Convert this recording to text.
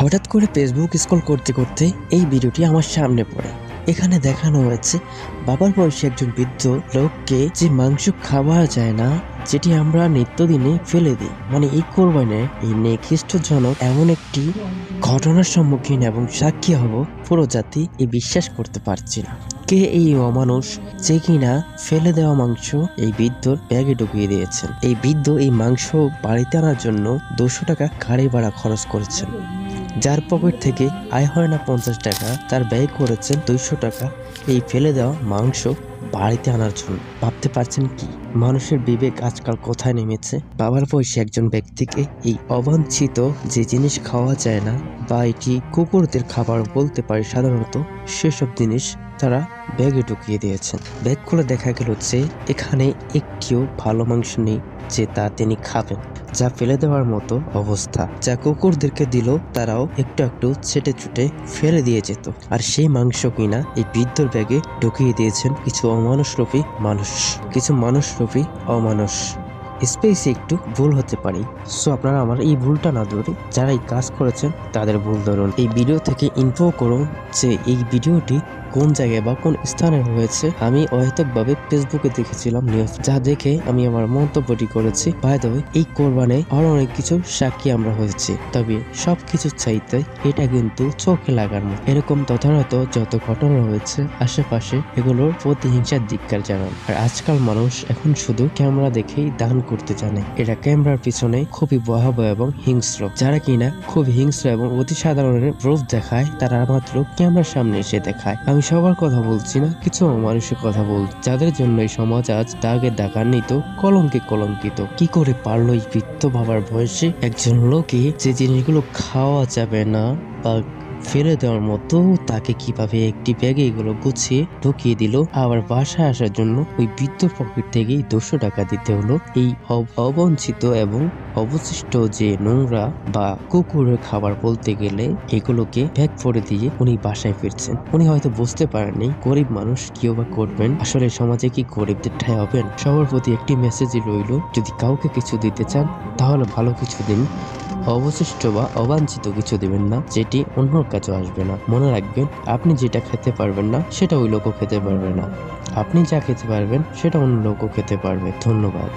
হঠাৎ করে Facebook scroll করতে করতে এই ভিডিওটি আমার সামনে পড়ে। এখানে দেখানো হয়েছে বাবার বয়সী একজন বৃদ্ধ লোককে যে মাংস খাওয়া যায় না, যেটি আমরা নিত্যদিনে ফেলে দিই। মানে এই কোরবানের এই নিকৃষ্টজনক এমন একটি ঘটনার সম্মুখীন এবং সাক্ষী হব পুরো জাতি এই বিশ্বাস করতে পারছি না। কে এই অমানুষ যে কিনা ফেলে দেওয়া মাংস এই বৃদ্ধর ব্যাগে ঢুকিয়ে দিয়েছেন। এই বৃদ্ধ এই মাংস বাড়িতে আনার জন্য 200 টাকা গাড়ি ভাড়া খরচ করেছেন। যার পকেট থেকে আয় হয় না 50 টাকা, তার ব্যয় করেছেন 200 টাকা এই ফেলে দেওয়া মাংস বাড়িতে আনার জন্য। ভাবতে পারছেন কি মানুষের বিবেক আজকাল কোথায় নেমেছে? বাবার বয়সী একজন ব্যক্তিকে এই অবাঞ্ছিত যে জিনিস খাওয়া যায় না, বা এটি কুকুরদের খাবার বলতে পারি সাধারণত, সেসব জিনিস তারা ব্যাগে ঢুকিয়ে দিয়েছেন। ব্যাগ খুলে দেখা গেল যে এখানে একটিও ভালো মাংস নেই যে তা তিনি খাবেন, যা ফেলে দেওয়ার মতো অবস্থা। যা কুকুরদেরকে দিল তারাও একটু একটু ছেটে ছুটে ফেলে দিয়ে যেত। আর সেই মাংস কিনা এই বৃদ্ধর ব্যাগে ঢুকিয়ে দিয়েছেন কিছু অমানুষরূপী মানুষ, কিছু মানুষরূপী অমানুষ। স্পেসে একটু ভুল হতে পারে, সো আপনারা আমার এই ভুলটা না ধরে যারা এই কাজ করেছেন তাদের ভুল ধরুন। এই ভিডিও থেকে ইনফো করুন যে এই ভিডিওটি কোন জায়গায় বা কোন স্থানে হয়েছে। আমি অহেতুকভাবে ফেসবুকে দেখেছিলাম নিউজ, যা দেখে আমি আমার মন্তব্যটি করেছি। বাই দ্য ওয়ে, এই কোরবানে আরো অনেক কিছু সাক্ষী আমরা হয়েছি, তবে সবকিছু চাইতে এটা কিন্তু চোখে লাগার মতো। এরকম তথারত যত ঘটনা হয়েছে আশেপাশে, এগুলোর প্রতিহিংসার ধিক্কার জানান। আর আজকাল মানুষ এখন শুধু ক্যামেরা দেখেই দান করতে জানে। এটা ক্যামেরার পিছনে খুবই ভয়াবহ এবং হিংস্র। যারা কিনা খুব হিংস্র এবং অতি সাধারণের রূপ দেখায়, তারা মাত্র ক্যামেরার সামনে এসে দেখায়। আমি সবার কথা বলছি না, কিছু মানুষের কথা বলছি যাদের জন্য এই সমাজ আজ দাগে দাগান্বিত, কলঙ্কে কলঙ্কিত। কি করে পারলো এই বৃদ্ধ বাবার বয়সে একজন লোকে যে জিনিসগুলো খাওয়া যাবে না বা ফেলে দেওয়ার মতো, তাকে কিভাবে একটি ব্যাগে এগুলো গুছিয়ে ঢুকিয়ে দিল। আবার বাসায় আসার জন্য ওই বৃদ্ধর পকেট থেকেই 200 টাকা দিতে হলো। এই অবঞ্চিত এবং অবশিষ্ট যে নোংরা বা কুকুরের খাবার বলতে গেলে, এগুলোকে ব্যাগ ভরে দিয়ে উনি বাসায় ফিরছেন। উনি হয়তো বুঝতে পারেননি গরিব মানুষ কেউ বা করবেন। আসলে সমাজে কি গরিবদের ঠাঁই হবেন? সবার প্রতি একটি মেসেজই রইল, যদি কাউকে কিছু দিতে চান তাহলে ভালো কিছু দিন, অবশিষ্ট বা অবাঞ্ছিত কিছু দিবেন না, যেটি অন্যর কাছে আসবে না। মনে রাখবেন, আপনি যেটা খেতে পারবেন না সেটা ওই লোকও খেতে পারবে না, আপনি যা খেতে পারবেন সেটা অন্য লোকও খেতে পারবে। ধন্যবাদ।